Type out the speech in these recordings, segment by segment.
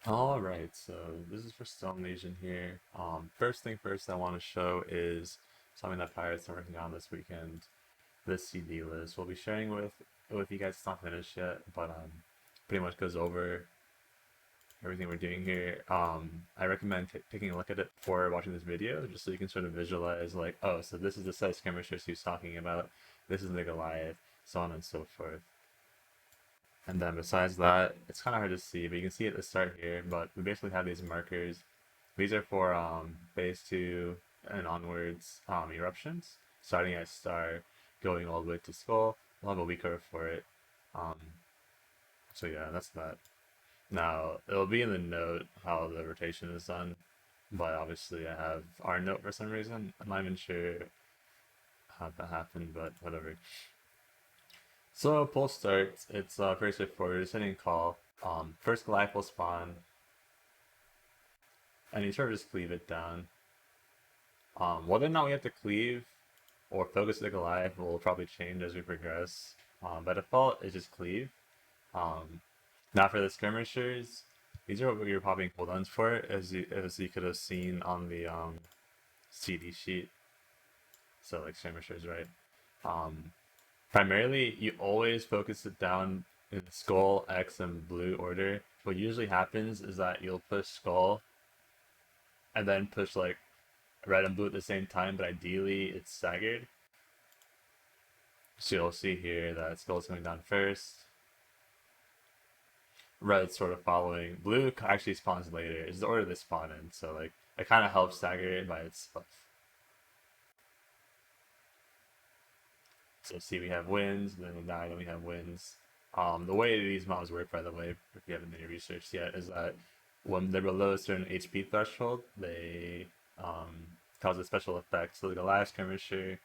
Alright, so this is for Stone Nation here. First thing first I want to show is something that Pirates are working on this weekend. This CD list we'll be sharing with you guys. It's not finished yet, but pretty much goes over everything we're doing here. I recommend taking a look at it before watching this video, just so you can sort of visualize like, oh, so this is the set of skirmishers he's talking about. This is the Goliath, so on and so forth. And then besides that, it's kind of hard to see, but you can see at the start here. But we basically have these markers. These are for phase two and onwards eruptions, starting at star, going all the way to skull. We'll have a week over for it. Um, so yeah, that's that. Now it'll be in the note how the rotation is done, but obviously I have our note for some reason. I'm not even sure how that happened, but whatever. So pull starts. It's very straightforward. Just hitting call. First Goliath will spawn, and you sort of just cleave it down. Whether or not we have to cleave or focus the Goliath will probably change as we progress. By default, it's just cleave. Um, Now for the skirmishers, these are what we were popping cooldowns for, as you could have seen on the CD sheet. So like skirmishers, right? Um, Primarily, you always focus it down in skull, X, and blue order. What usually happens is that you'll push skull and then push like red and blue at the same time, but ideally it's staggered. So you'll see here that skull's coming down first, red sort of following. Blue actually spawns later. It's the order they spawn in, so like it kind of helps stagger it by itself. So see, we have wins, then we die, then we have wins. The way these mobs work, by the way, if you haven't done your research yet, is that when they're below a certain HP threshold, they cause a special effect. So the Goliath Skirmisher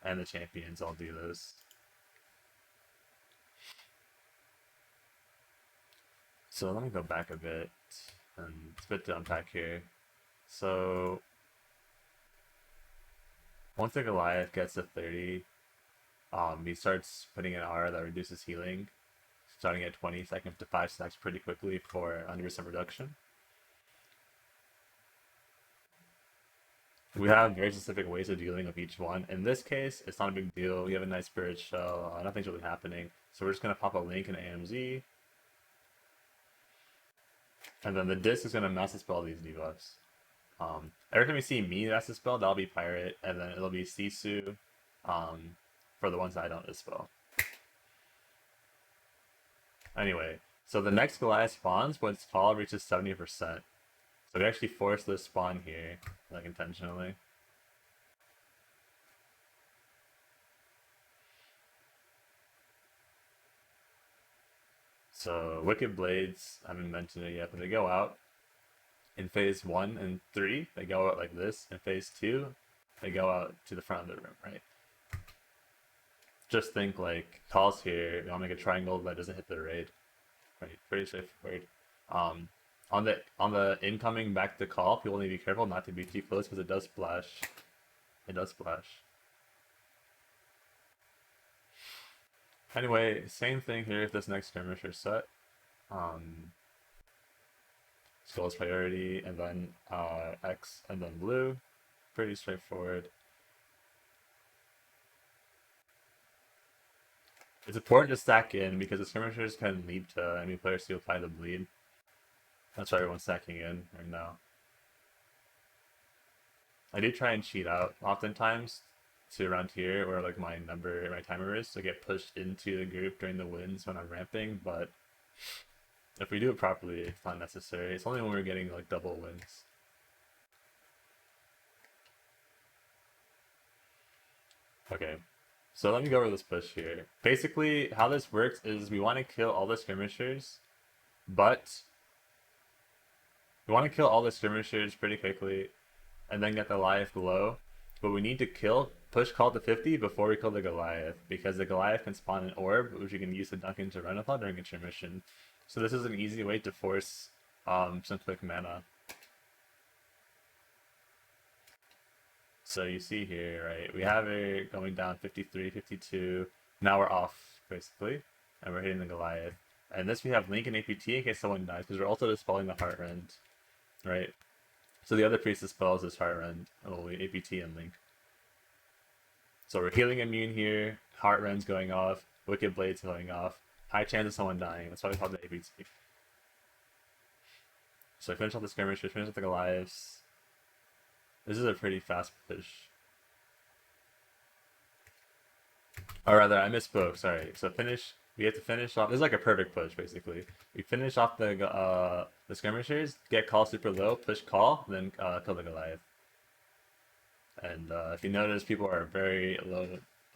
and the champions all do those. So let me go back a bit, and it's a bit to unpack here. So once the Goliath gets to 30, he starts putting an R that reduces healing, starting at 20 seconds to 5 stacks pretty quickly for 100% reduction. We have very specific ways of dealing with each one. In this case, it's not a big deal. We have a nice spirit shell. Nothing's really happening. So we're just going to pop a link in AMZ. And then the disc is going to mass dispel these debuffs. Every time you see me mass dispel, that'll be Pirate. And then it'll be Sisu for the ones that I don't dispel. Anyway, so the next Goliath spawns when its call reaches 70%. So we actually force this spawn here, like intentionally. So Wicked Blades, I haven't mentioned it yet, but they go out in phase 1 and 3. They go out like this. In phase 2, they go out to the front of the room, right? Just think like calls here. You want to make a triangle that doesn't hit the raid, right? Pretty straightforward. Um, on the incoming back to call, people need to be careful not to be too close because it does splash. It does splash. Anyway, same thing here if this next skirmisher set. Um, Skull's priority, and then X, and then blue. Pretty straightforward. It's important to stack in because the skirmishers can lead to enemy players to apply the bleed. That's why everyone's stacking in right now. I do try and cheat out oftentimes to around here where like my timer is to get pushed into the group during the wins when I'm ramping, but if we do it properly, it's not necessary. It's only when we're getting like double wins. Okay, so let me go over this push here. Basically, how this works is we want to kill all the skirmishers, but we want to kill all the skirmishers pretty quickly and then get the Goliath low. But we need to push call to 50 before we kill the Goliath, because the Goliath can spawn an orb, which you can use to dunk into Renathal during intermission. So this is an easy way to force some quick mana. So you see here, right, we have it going down 53, 52. Now we're off, basically, and we're hitting the Goliath. And this we have Link and APT in case someone dies, because we're also dispelling the Heart Rend, right? So the other priest dispels this Heart Rend, only APT and Link. So we're healing immune here, Heart Rend's going off, Wicked Blade's going off, high chance of someone dying, that's why we call it APT. So I finish off the skirmish, we finish off the Goliaths. This is a pretty fast push. Or rather, I misspoke, sorry. So we have to finish off, this is like a perfect push, basically. We finish off the skirmishers, get call super low, push call, then kill the Goliath. And if you notice, people are very low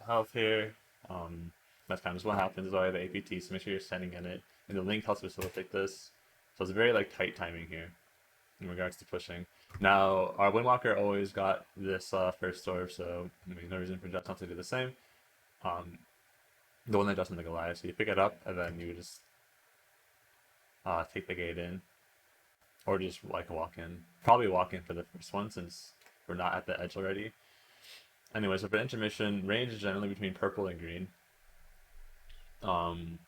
health here. That's kind of just what happens is why the APT, so make sure you're standing in it. And the Link helps facilitate this. So it's very like tight timing here in regards to pushing. Now, our Windwalker always got this first orb, so I mean, no reason for Jets not to do the same. The one that doesn't the Goliath, so you pick it up and then you just take the gate in, or just like walk in. Probably walk in for the first one since we're not at the edge already. Anyway, so for intermission, range is generally between purple and green. And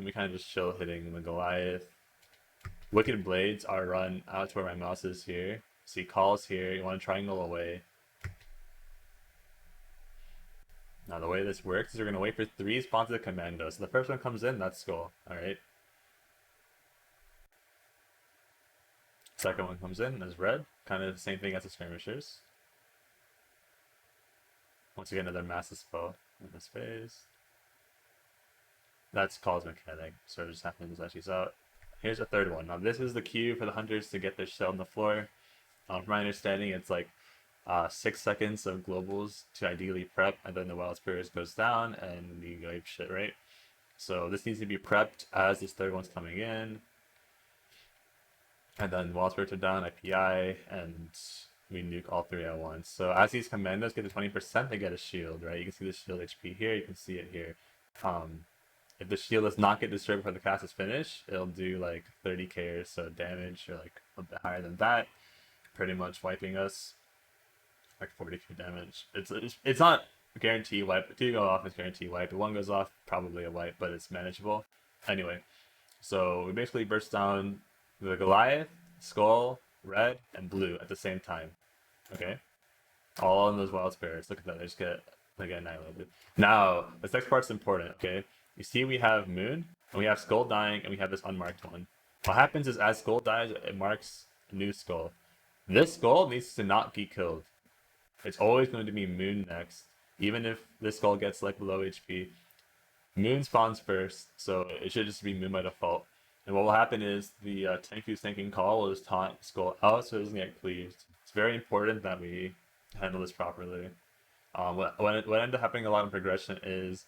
we kind of just chill hitting the Goliath. Wicked Blades are run out to where my mouse is here. See calls here, you want to triangle away. Now the way this works is we're going to wait for 3 spawns of the commando. So the first one comes in, that's Skull, alright? Second one comes in, is red. Kind of the same thing as the skirmishers. Once again, another massive spell in this phase. That's Call's mechanic, so it just happens as she's out. Here's a third one. Now this is the cue for the hunters to get their shell on the floor. From my understanding, it's like 6 seconds of globals to ideally prep, and then the Wild Spirits goes down, and you go ape shit, right? So this needs to be prepped as this third one's coming in. And then Wild Spirits are down, IPI, and we nuke all 3 at once. So as these commandos get to 20%, they get a shield, right? You can see the shield HP here, you can see it here. If the shield does not get disturbed before the cast is finished, it'll do like 30k or so damage, or like a bit higher than that, pretty much wiping us. Like 40k damage. It's not a guarantee wipe. 2 go off is guarantee wipe. If 1 goes off, probably a wipe, but it's manageable. Anyway, so we basically burst down the Goliath, Skull, Red, and Blue at the same time. Okay? All in those Wild Spirits. Look at that. They just get annihilated. Now, this next part's important, okay? You see we have Moon, and we have Skull dying, and we have this unmarked one. What happens is as Skull dies, it marks a new Skull. This Skull needs to not be killed. It's always going to be Moon next. Even if this Skull gets like low HP, Moon spawns first, so it should just be Moon by default. And what will happen is the Tenku's Thinking Call will just taunt Skull out so it doesn't get cleaved. It's very important that we handle this properly. What ended up happening a lot in progression is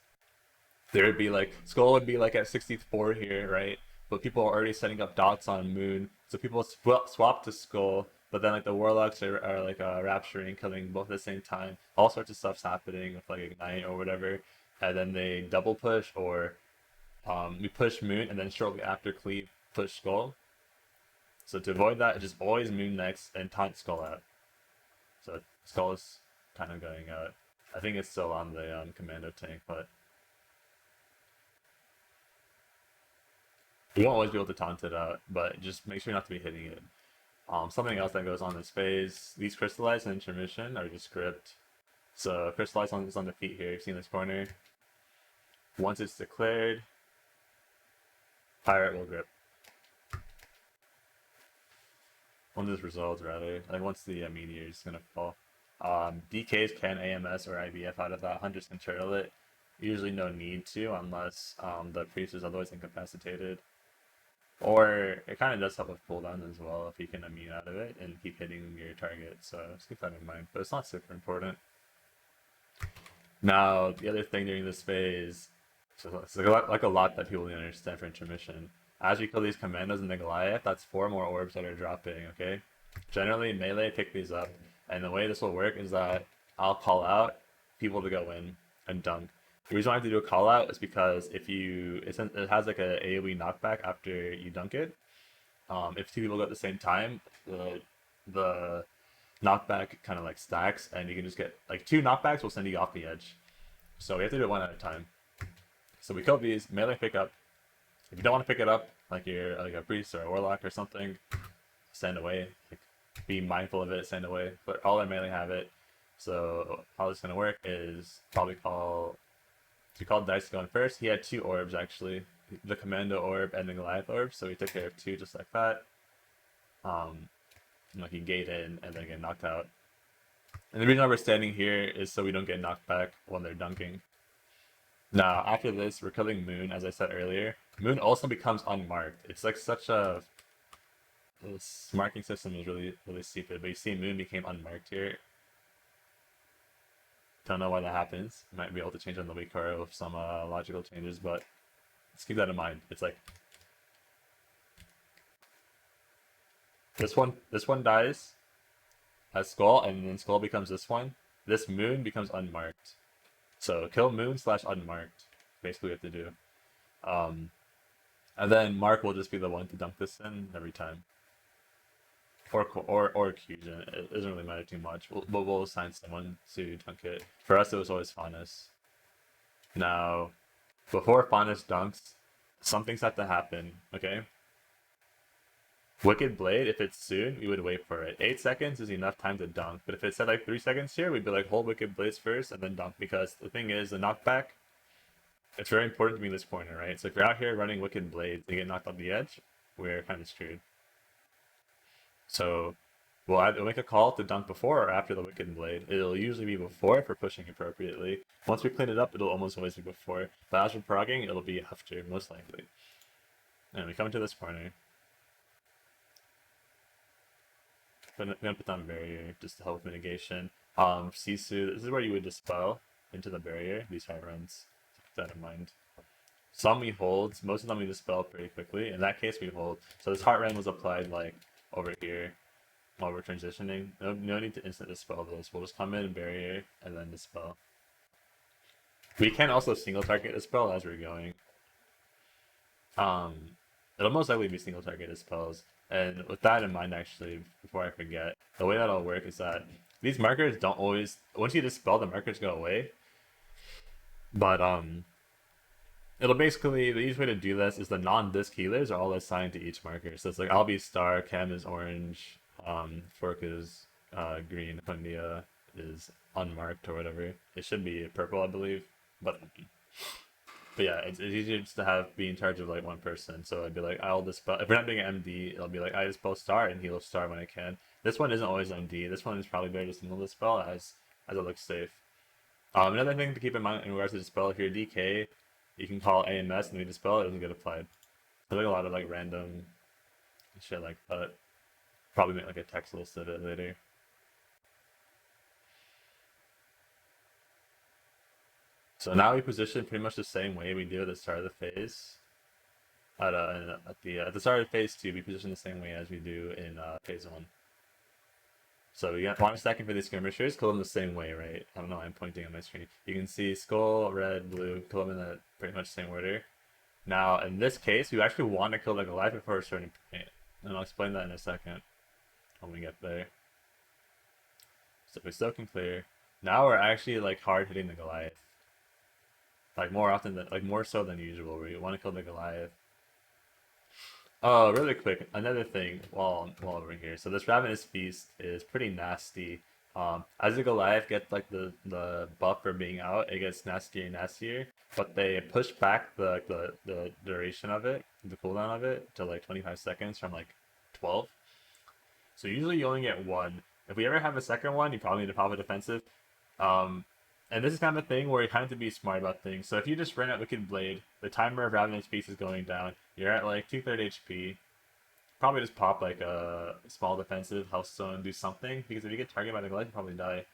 there would be like, Skull would be like at 64 here, right? But people are already setting up dots on Moon, so people swap to Skull, but then like the Warlocks are like rapturing, killing both at the same time. All sorts of stuff's happening with like Ignite or whatever, and then they double push, or we push Moon and then shortly after cleave push Skull. So to avoid that, it's just always Moon next and taunt Skull out. So Skull is kind of going out. I think it's still on the commando tank, but you won't always be able to taunt it out, but just make sure not to be hitting it. Something else that goes on this phase, these Crystallize and Intermission are just script. So Crystallize is on the feet here, you've seen this corner. Once it's declared, Pirate will grip. Once it's resolved, rather. Like once the meteor is gonna fall. DKs can AMS or IBF out of that, hunters can turtle it. Usually no need to unless the priest is otherwise incapacitated. Or it kind of does help with cooldown as well if you can immune out of it and keep hitting your target, so just keep that in mind, but it's not super important. Now, the other thing during this phase, so it's like a lot that people need to understand for intermission. As we kill these commandos in the Goliath, that's 4 more orbs that are dropping, okay? Generally, melee pick these up, and the way this will work is that I'll call out people to go in and dunk. The reason why I have to do a call out is because if it has like a AoE knockback after you dunk it. If 2 people go at the same time, the knockback kind of like stacks, and you can just get like 2 knockbacks will send you off the edge. So we have to do it 1 at a time. So we kill these, melee pick up, If you don't want to pick it up, like you're like a priest or a warlock or something, stand away. Like, be mindful of it, stand away. But all their melee have it. So how this is gonna work is probably call. So we called Dice going first. He had two orbs actually, the Commando orb and the Goliath orb. So we took care of two just like that. Like he gate in and then get knocked out. And the reason why we're standing here is so we don't get knocked back when they're dunking. Now, after this, we're killing Moon, as I said earlier. Moon also becomes unmarked. It's like such a... This marking system is really, really stupid, but you see Moon became unmarked here. Don't know why that happens. Might be able to change on the Wikaro with some logical changes, but let's keep that in mind. It's like... This one dies as Skull, and then Skull becomes this one. This Moon becomes unmarked. So kill Moon / unmarked. Basically what we have to do. And then Mark will just be the one to dunk this in every time. Or Fusion. It doesn't really matter too much. We'll assign someone to dunk it. For us, it was always Faunus. Now, before Faunus dunks, something's had to happen, okay? Wicked Blade, if it's soon, we would wait for it. 8 seconds is enough time to dunk, but if it said like 3 seconds here, we'd be like, hold Wicked Blades first and then dunk, because the thing is, the knockback, it's very important to be in this corner, right? So if you're out here running Wicked Blades and get knocked off the edge, we're kind of screwed. So we'll either make a call to dunk before or after the Wicked Blade. It'll usually be before if we're pushing appropriately. Once we clean it up, it'll almost always be before. But as for progging, it'll be after, most likely. And we come into this corner. I'm gonna put down barrier just to help with mitigation. Sisu, this is where you would dispel into the barrier, these high runs. Keep that in mind. Some we hold, most of them we dispel pretty quickly. In that case, we hold. So this heart run was applied like over here while we're transitioning. No need to instant dispel those. We'll just come in, barrier, and then dispel. We can also single target dispel as we're going. It'll most likely be single target dispels. And with that in mind, actually, before I forget, the way that'll work is that these markers don't always, once you dispel, the markers go away. But it'll basically, the easiest way to do this is the non-disc healers are all assigned to each marker. So it's like I'll be star, Chem is orange, Fork is green, Fundia is unmarked or whatever. It should be purple, I believe. But yeah, it's easier just to be in charge of like one person. So I'd be like, I'll dispel. If we're not doing an MD, it'll be like I dispel star and heal star when I can. This one isn't always MD. This one is probably better to single dispel as it looks safe. Another thing to keep in mind in regards to dispel, if you're DK, you can call AMS and we dispel, it doesn't get applied. There's like a lot of like random shit like that. Probably make like a text list of it later. So now we position pretty much the same way we do at the start of the phase. At the start of phase 2, we position the same way as we do in phase 1. So we got one second for these skirmishers, kill them the same way, right? I don't know, I'm pointing on my screen. You can see skull, red, blue, kill them in that pretty much same order. Now, in this case, we actually want to kill the Goliath before a certain point. And I'll explain that in a second when we get there. So we still can clear. Now we're actually like hard hitting the Goliath. Like more often than, like more so than usual, where you want to kill the Goliath. Oh, really quick, another thing while we're here. So this Ravenous Feast is pretty nasty. As the Goliath gets like the buff for being out, it gets nastier and nastier. But they push back the duration of it, the cooldown of it, to like 25 seconds from like 12. So usually you only get one. If we ever have a second one, you probably need to pop a defensive. And this is kind of a thing where you kind of have to be smart about things. So if you just ran out Wicked Blade, the timer of Ravenous Feast is going down. You're at like 2/3 HP. Probably just pop like a small defensive, Healthstone, do something. Because if you get targeted by the Goliath, you probably die.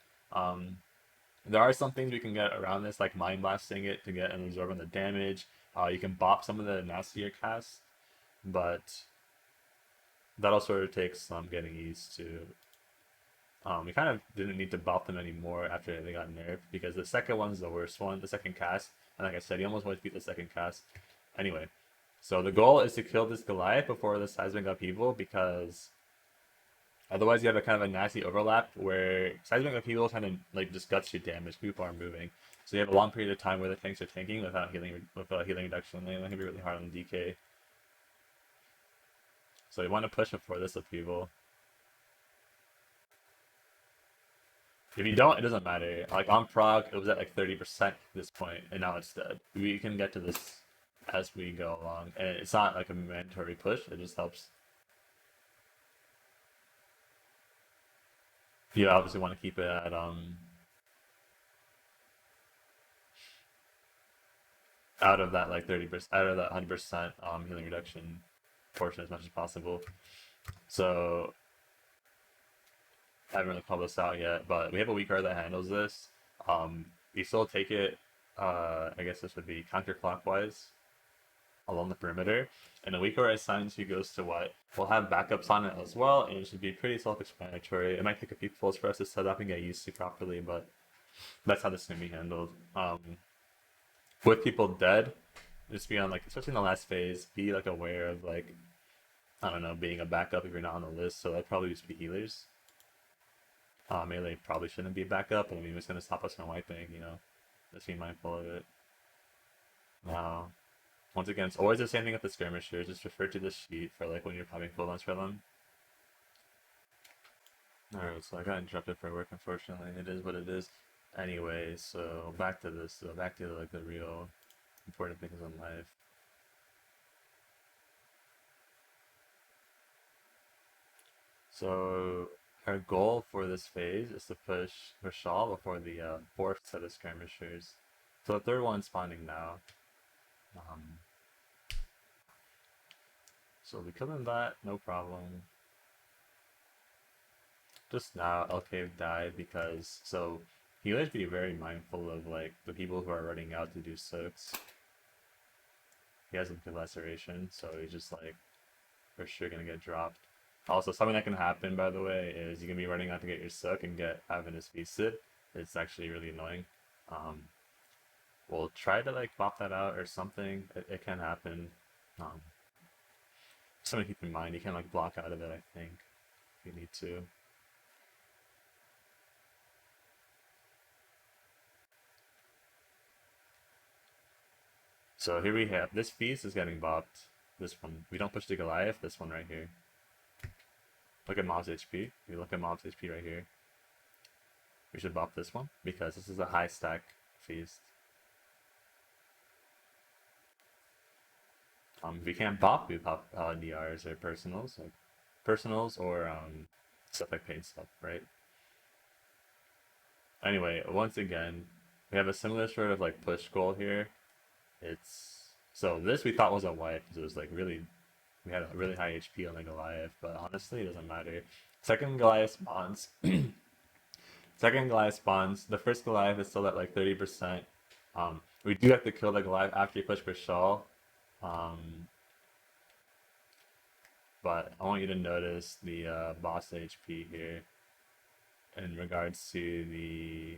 There are some things we can get around this, like Mind Blasting it to get an absorb on the damage. You can bop some of the nastier casts. But that'll sort of take some getting used to. We kind of didn't need to buff them anymore after they got nerfed, because the second one's the worst one, the second cast. And like I said, you almost always beat the second cast. Anyway, so the goal is to kill this Goliath before the Seismic Upheaval, because otherwise you have a kind of a nasty overlap where Seismic Upheaval kind of like just guts your damage. People are moving. So you have a long period of time where the tanks are tanking without healing reduction. And that can be really hard on DK. So you want to push before this upheaval. If you don't, it doesn't matter. Like on Prague, it was at like 30% at this point, and now it's dead. We can get to this as we go along, and it's not like a mandatory push. It just helps. You obviously want to keep it at out of that like 30%, out of that 100% healing reduction portion as much as possible. So I haven't really called this out yet, but we have a weak card that handles this. You still take it. I guess this would be counterclockwise along the perimeter, and the weak card assigns who goes to what. We'll have backups on it as well, and it should be pretty self-explanatory. It might take a few pulls for us to set up and get used to properly, but that's how this is gonna be handled. With people dead, just be on like, especially in the last phase, be like aware of like, I don't know, being a backup if you're not on the list. So that'd probably just be healers. Melee probably shouldn't be a backup. I mean, it's gonna stop us from wiping. Just be mindful of it. Now, once again, it's always the same thing with the skirmishers. Just refer to the sheet for like when you're popping cooldowns for them. Alright, so I got interrupted for work, unfortunately. It is what it is. Anyway, so back to this. So back to like the real important things in life. So our goal for this phase is to push Rashal before the fourth set of skirmishers. So the third one's spawning now. Um, so we kill him that, no problem. Just now, Elcave died because he always be very mindful of like the people who are running out to do six. He has a good laceration, so he's just like for sure gonna get dropped. Also, something that can happen, by the way, is you can be running out to get your suck and get Avenus feasted. It's actually really annoying. Um, we'll try to like pop that out or something. It can happen. Um, something to keep in mind. You can like block out of it, I think, if you need to. So here we have this feast is getting bopped. This one. We don't push the Goliath, this one right here. Look at mob's HP. We look at mob's HP right here. We should bop this one because this is a high stack feast. If we can't bop, we pop DRs or personals or stuff like paid stuff, right? Anyway, once again, we have a similar sort of like push goal here. So this we thought was a wipe because it was like really, we had a really high HP on the Goliath, but honestly it doesn't matter. Second Goliath spawns. Second Goliath spawns. The first Goliath is still at like 30%. We do have to kill the Goliath after you push for Shaw. But I want you to notice the boss HP here in regards to the.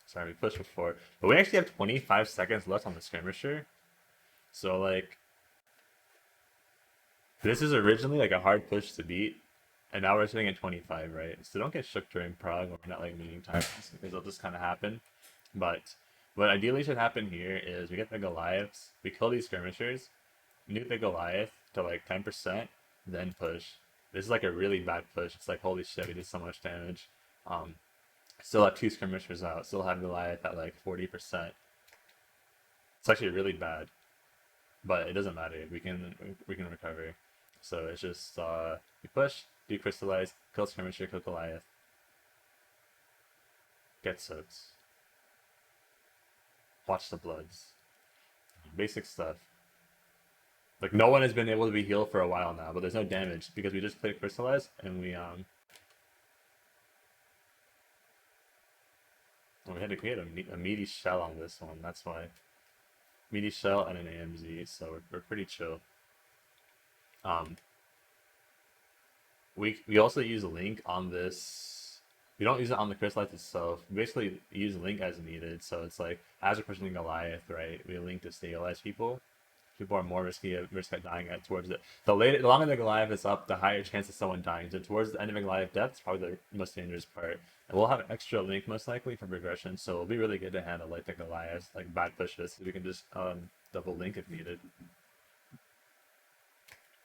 Sorry, we pushed before, but we actually have 25 seconds left on the skirmisher. So like, this is originally like a hard push to beat, and now we're sitting at 25, right? So don't get shook during Prague when we're not like meeting times because it'll just kind of happen. But what ideally should happen here is we get the Goliaths, we kill these skirmishers, nuke the Goliath to like 10%, then push. This is like a really bad push. It's like holy shit, we did so much damage. Still have two skirmishers out. Still have Goliath at like 40%. It's actually really bad, but it doesn't matter. We can recover. So it's just we push, do crystallize, kill skirmisher, kill Goliath, get soaks, watch the bloods, basic stuff. Like no one has been able to be healed for a while now, but there's no damage because we just played crystallize and we we had to create a meaty shell on this one. That's why meaty shell and an AMZ, so we're pretty chill. We also use Link on this. We don't use it on the crystallize itself. We basically use Link as needed. So it's like as we're pushing Goliath, right? We Link to stabilize people. People are more risk at dying towards it. The longer the Goliath is up, the higher chance of someone dying. So towards the end of a Goliath death is probably the most dangerous part. And we'll have an extra Link most likely for progression, so it'll be really good to handle like the Goliath, like bad pushes. We can just double Link if needed.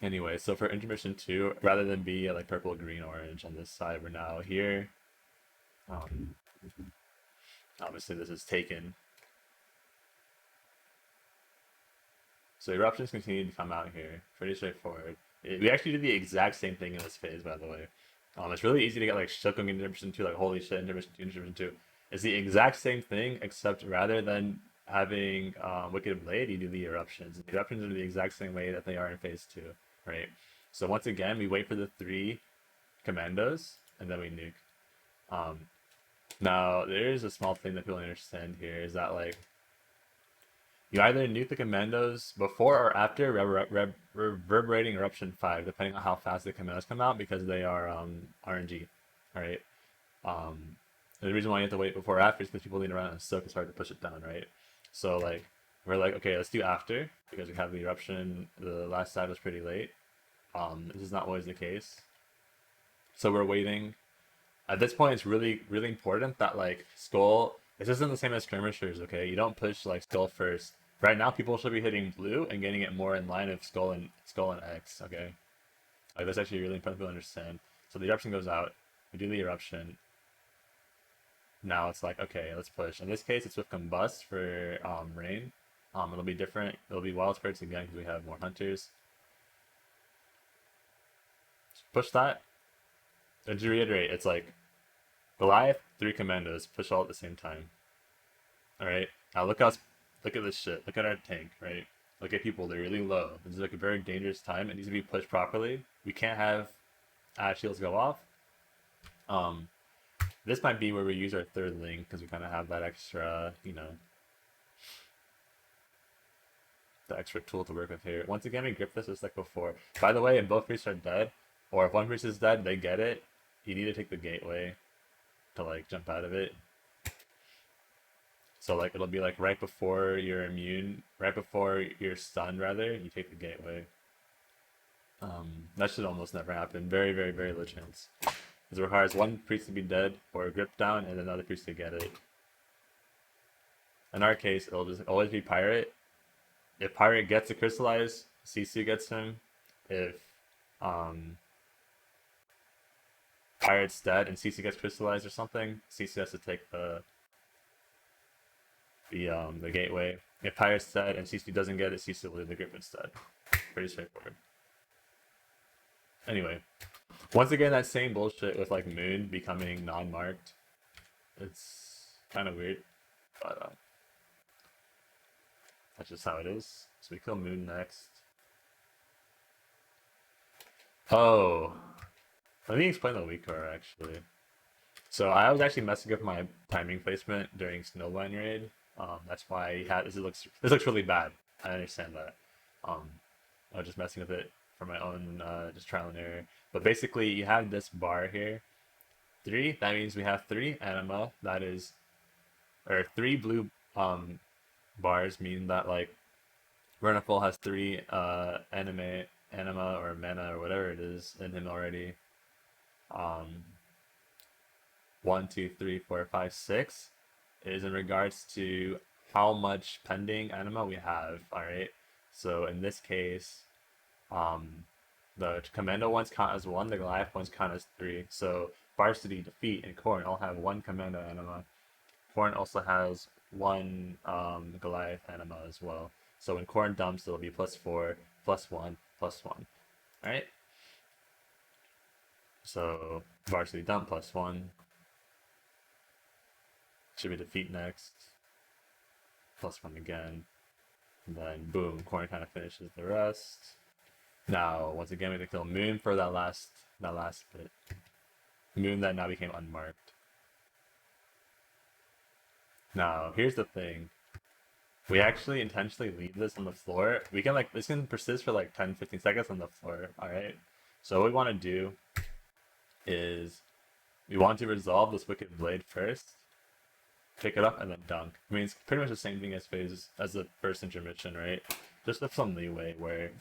Anyway, so for intermission 2, rather than be like purple, green, orange on this side, we're now here. Um, Obviously, this is taken. So eruptions continue to come out here. Pretty straightforward. We actually did the exact same thing in this phase, by the way. It's really easy to get like shook on intermission 2, like holy shit, intermission 2, intermission 2. It's the exact same thing, except rather than having Wicked Blade, you do the eruptions. The eruptions are the exact same way that they are in phase 2, right? So once again, we wait for the 3 commandos, and then we nuke. Um, Now, there is a small thing that people understand here, is that like you either nuke the commandos before or after reverberating eruption 5, depending on how fast the commandos come out, because they are RNG, right? Um, and the reason why you have to wait before or after is because people need to run on soak. It's hard to push it down, right? So like we're like, okay, let's do after because we have the eruption. The last side was pretty late. This is not always the case, so we're waiting. At this point, it's really really important that like skull. This isn't the same as skirmishers, okay? You don't push like skull first. Right now, people should be hitting blue and getting it more in line of skull and X, okay? Like that's actually really important to understand. So the eruption goes out. We do the eruption. Now it's like, okay, let's push. In this case, it's with combust for rain. It'll be different. It'll be wild spirits again because we have more hunters. Push that. And to reiterate, it's like Goliath, 3 commandos, push all at the same time. All right. Now look at this shit. Look at our tank, right? Look at people. They're really low. This is like a very dangerous time. It needs to be pushed properly. We can't have shields go off. This might be where we use our 3rd link because we kind of have that extra, the extra tool to work with here. Once again, we grip this just like before. By the way, if both priests are dead, or if one priest is dead, they get it. You need to take the gateway to like jump out of it. So like it'll be like right before you're immune, right before you're stunned rather, you take the gateway. That should almost never happen. Very, very, very low chance. Because it requires one priest to be dead or grip down and another priest to get it. In our case, it'll just always be pirate. If pirate gets to crystallize, Sisu gets him. If pirate's dead and Sisu gets crystallized or something, Sisu has to take the gateway. If pirate's dead and Sisu doesn't get it, Sisu will do the grip instead. Pretty straightforward. Anyway, once again, that same bullshit with like moon becoming non-marked. It's kind of weird, but that's just how it is. So we kill moon next. Oh, let me explain the weak core actually. So I was actually messing with my timing placement during Snowblind raid. That's why I had this looks really bad. I understand that. I was just messing with it for my own just trial and error. But basically, you have this bar here, 3. That means we have 3 anima. That is, or 3 blue bars mean that like Verniful has 3 anima or mana or whatever it is in him already. 1, 2, 3, 4, 5, 6 is in regards to how much pending anima we have. All right. So in this case, the commando ones count as 1, the Goliath ones count as 3. So Varsity, Defeat, and Corn all have 1 commando anima. Corn also has 1 Goliath anima as well. So when Corn dumps, it'll be +4, +1, +1. Alright? So Varsity dump +1. Should be Defeat next. +1 again. And then boom, Corn kind of finishes the rest. Now, once again, we have to kill Moon for that last bit. Moon that now became unmarked. Now, here's the thing. We actually intentionally leave this on the floor. We can like, this can persist for like 10-15 seconds on the floor, alright? So what we want to do is we want to resolve this Wicked Blade first, pick it up, and then dunk. I mean, it's pretty much the same thing as the first intermission, right? Just with some leeway where,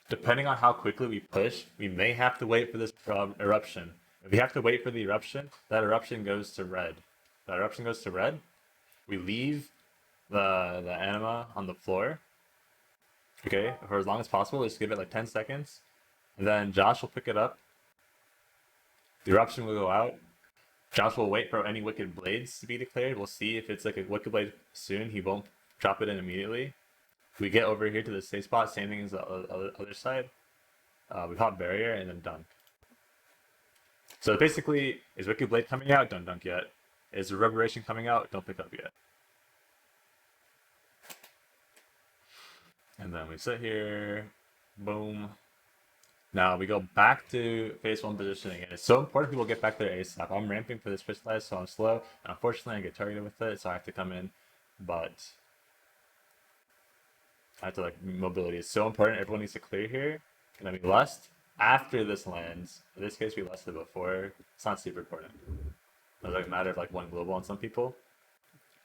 depending on how quickly we push, we may have to wait for this eruption. If we have to wait for the eruption, that eruption goes to red. That eruption goes to red. We leave the anima on the floor. Okay, for as long as possible, just give it like 10 seconds. And then Josh will pick it up. The eruption will go out. Josh will wait for any Wicked Blades to be declared. We'll see if it's like a Wicked Blade soon. He won't drop it in immediately. We get over here to the safe spot. Same thing as the other side. We pop barrier and then dunk. So basically, is Wicked Blade coming out? Don't dunk yet. Is Reverberation coming out? Don't pick up yet. And then we sit here. Boom. Now we go back to phase 1 positioning, and it's so important people get back there ASAP. I'm ramping for this crystallize, so I'm slow. And unfortunately, I get targeted with it, so I have to come in. But I have to like mobility is so important. Everyone needs to clear here. And then we lust after this lands. In this case, we lusted before. It's not super important. It doesn't like matter of like one global on some people.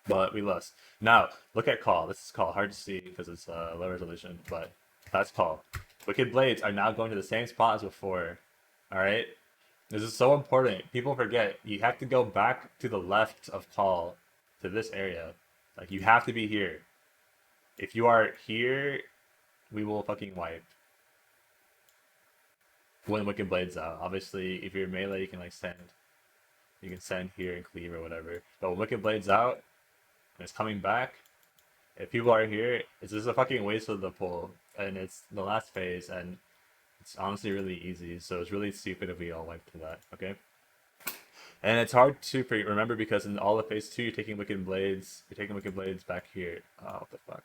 But we lust. Now, look at call. This is call. Hard to see because it's low resolution, but that's call. Wicked Blades are now going to the same spot as before. Alright? This is so important. People forget. You have to go back to the left of call to this area. Like, you have to be here. If you are here, we will fucking wipe. When Wicked Blades out. Obviously, if you're melee, you can like send. You can send here and cleave or whatever. But when Wicked Blades out, and it's coming back, if people are here, it's just a fucking waste of the pull. And it's the last phase, and it's honestly really easy. So it's really stupid if we all wipe to that, okay? And it's hard to remember because in all of phase 2, you're taking Wicked Blades. You're taking Wicked Blades back here. Oh, what the fuck?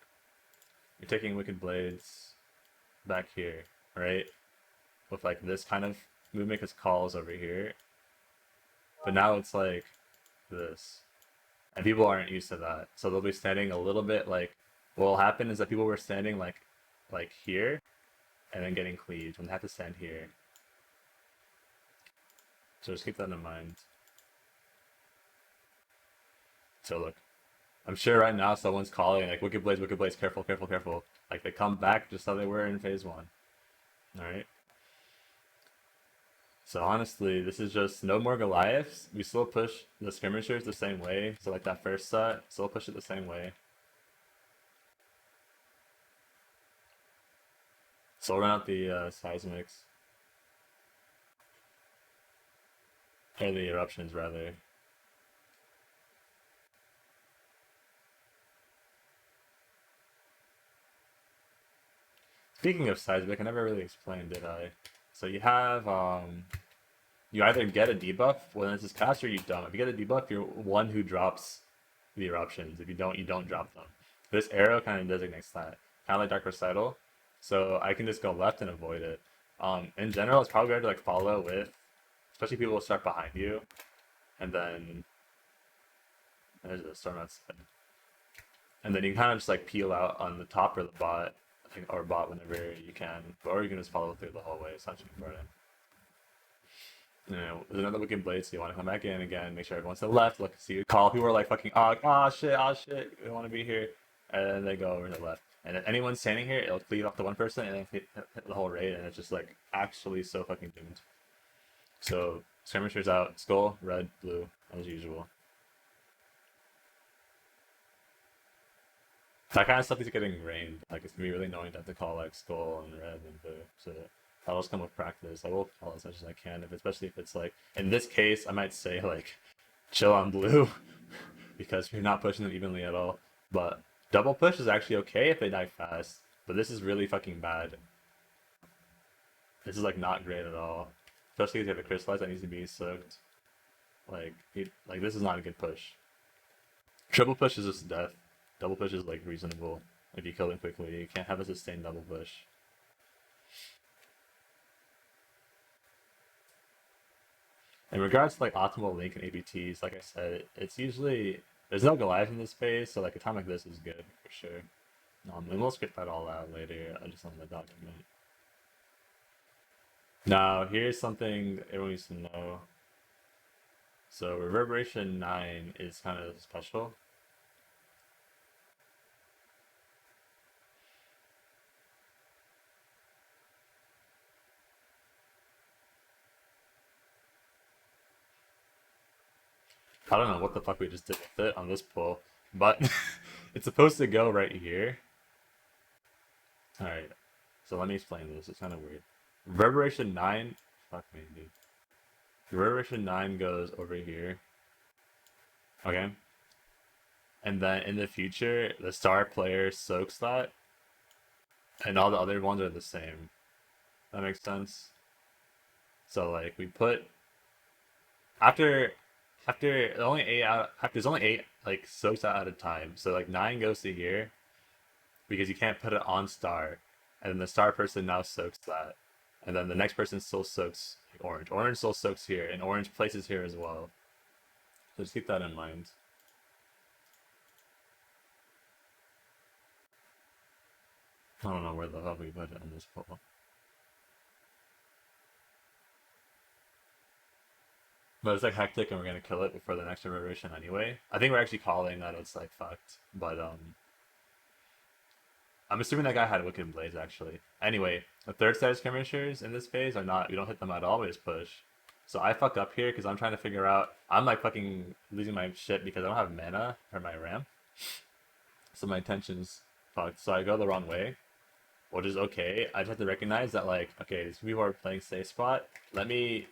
You're taking Wicked Blades back here, right? With like this kind of movement because call's over here. But now it's like this. And people aren't used to that. So they'll be standing a little bit like, what will happen is that people were standing like here and then getting cleaved when they have to stand here. So just keep that in mind. So look, I'm sure right now someone's calling like Wicked Blades, careful, careful, careful. Like they come back just how they were in phase 1. Alright. So honestly, this is just no more Goliaths. We still push the skirmishers the same way. So like that first set, still push it the same way. So we'll run out the seismics. Or the eruptions rather. Speaking of seismic, I never really explained, did I? So you have you either get a debuff when this is cast or you don't. If you get a debuff, you're one who drops the eruptions. If you don't drop them. This arrow kind of designates that. Kind of like Dark Recital. So I can just go left and avoid it. In general, it's probably better to like follow with, especially people will start behind you. And then there's a storm outside. And then you can kind of just like peel out on the top or the bot, or bot whenever you can, or you can just follow through the hallway. It's not too important. You know, there's another Wicked Blade, so you want to come back in again, make sure everyone's to the left, look, see you call. People are like fucking, oh shit, we want to be here. And then they go over to the left. And if anyone's standing here, it'll cleave off to one person and then hit the whole raid, and it's just like actually so fucking doomed. So, skirmishers out, skull, red, blue, as usual. That kind of stuff is getting rained. Like, it's gonna be really annoying to have to call like skull and red and blue. So that'll just come with practice. I will call as much as I can, especially if it's like, in this case, I might say like, chill on blue, because you're not pushing them evenly at all. But double push is actually okay if they die fast, but this is really fucking bad. This is like not great at all, especially if you have a crystallize that needs to be soaked. Like this is not a good push. Triple push is just death. Double push is like reasonable if you kill them quickly. You can't have a sustained double push. In regards to like optimal link and ABTs, like I said, it's usually there's no Goliath in this space, so like a time like this is good for sure. And we'll script that all out later. I just on the document. Now here's something everyone needs to know. So Reverberation 9 is kind of special. I don't know what the fuck we just did with it on this pull, but it's supposed to go right here. Alright, so let me explain this. It's kind of weird. Reverberation 9, fuck me, dude. Reverberation 9 goes over here, okay? And then in the future, the star player soaks that, and all the other ones are the same. That makes sense? So, like, we put, after, only 8 out, after there's only 8, like, soaks out at a time. So, like, 9 goes to here, because you can't put it on star. And then the star person now soaks that. And then the next person still soaks orange. Orange still soaks here, and orange places here as well. So just keep that in mind. I don't know where the hell we put it on this pole. But it's like hectic and we're gonna kill it before the next reverberation anyway. I think we're actually calling that it's like fucked. But I'm assuming that guy had Wicked Blades actually. Anyway, the third set of skirmishers in this phase are not, we don't hit them at all, we just push. So I fuck up here because I'm trying to figure out, I'm like fucking losing my shit because I don't have mana for my ramp. So my intention's fucked. So I go the wrong way, which is okay. I just have to recognize that like, okay, these people are playing safe spot. Let me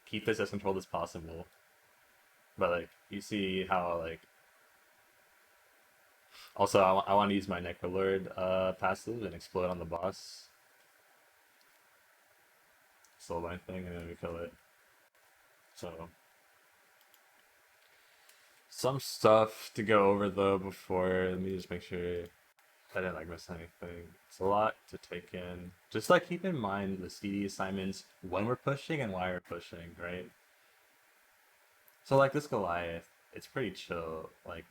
keep this as controlled as possible. But like, you see how like, also I want to use my Necrolord passive and explode on the boss. Soulbind thing, and then we kill it. So some stuff to go over though before. Let me just make sure I didn't like miss anything. It's a lot to take in. Just like keep in mind the CD assignments when we're pushing and why we're pushing, right? So like this Goliath, it's pretty chill. Like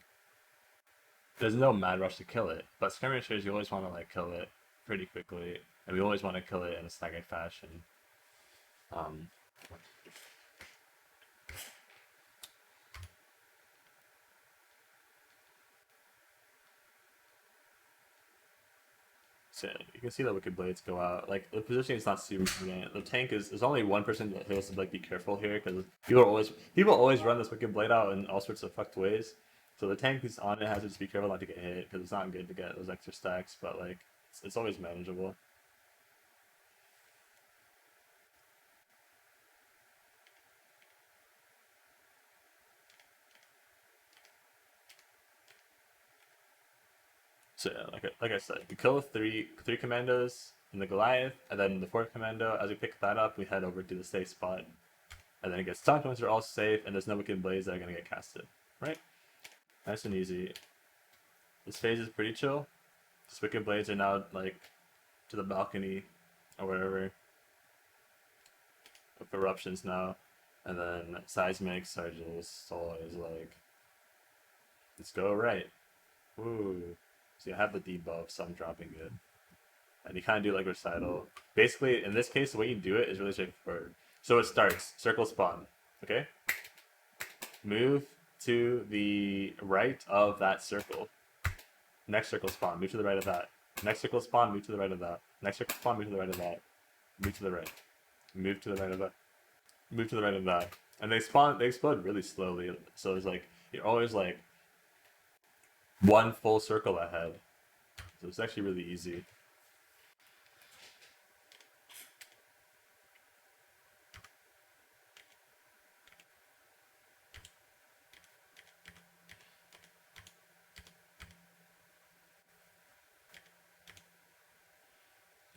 there's no mad rush to kill it, but skirmishers you always want to like kill it pretty quickly, and we always want to kill it in a staggered fashion. Um, So you can see the Wicked Blades go out. Like the positioning is not super brilliant. The tank is there's only one person that has to like be careful here because people always run this Wicked Blade out in all sorts of fucked ways. So the tank who's on it has to just be careful not to get hit because it's not good to get those extra stacks. But like it's always manageable. So yeah, like I said, we kill the three commandos in the Goliath, and then the fourth commando. As we pick that up, we head over to the safe spot, and then it gets stopped once we're all safe, and there's no Wicked Blades that are gonna get casted. Right? Nice and easy. This phase is pretty chill. These Wicked Blades are now like to the balcony or whatever with eruptions now, and then seismics are just always like, let's go right. Woo. So you have the debuff, so I'm dropping good. And you kind of do like recital. Basically, in this case, the way you do it is really straightforward. So it starts circle spawn. Okay. Move to the right of that circle. Next circle spawn. Move to the right of that. Next circle spawn. Move to the right of that. Next circle spawn. Move to the right of that. Move to the right. Move to the right of that. Move to the right of that. And they spawn. They explode really slowly. So it's like you're always like one full circle ahead. So it's actually really easy.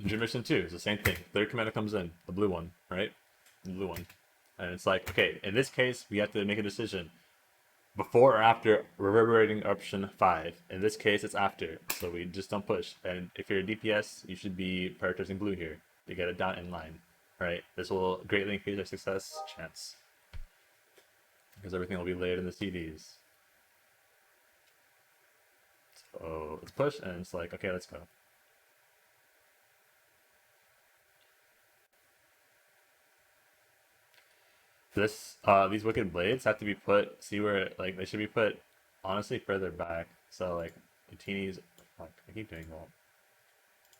Dream Mission 2 is the same thing. Third commander comes in, the blue one, right? The blue one. And it's like, okay, in this case, we have to make a decision. Before or after reverberating option 5. In this case, it's after, so we just don't push. And if you're a DPS, you should be prioritizing blue here. You get it down in line, right? This will greatly increase our success chance. Because everything will be laid in the CDs. So let's push, and it's like, okay, let's go. These Wicked Blades have to be put, see where, like, they should be put, honestly, further back. So, like, Utini's, fuck, I keep doing that.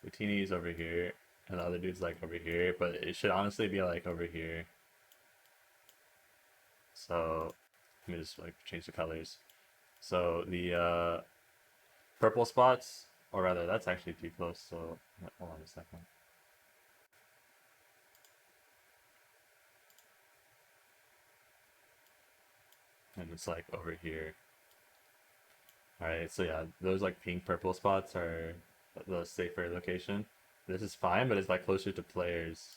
Utini's over here, and the other dude's, like, over here, but it should honestly be, like, over here. So, let me just, like, change the colors. So, the, purple spots, or rather, that's actually too close, so, hold on a second. and it's like over here. Alright, so yeah, those like pink purple spots are the safer location. This is fine, but it's like closer to players.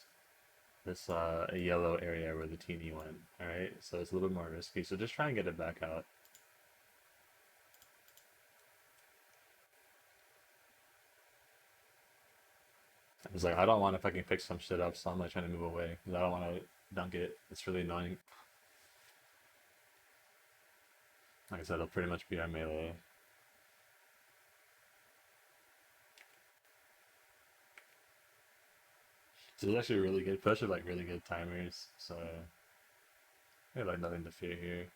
This a yellow area where the teeny went. Alright, so it's a little bit more risky. So just try and get it back out. It's like I don't want to fucking pick some shit up, so I'm like trying to move away because I don't want to dunk it. It's really annoying. Like I said, it'll pretty much be our melee. So it's actually a really good push with like really good timers. So we have like nothing to fear here.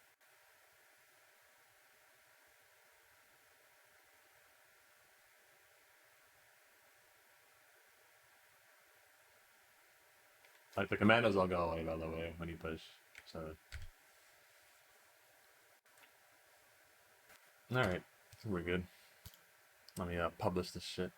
Like the commandos all go away by the way when you push. So all right, we're good. Let me publish this shit.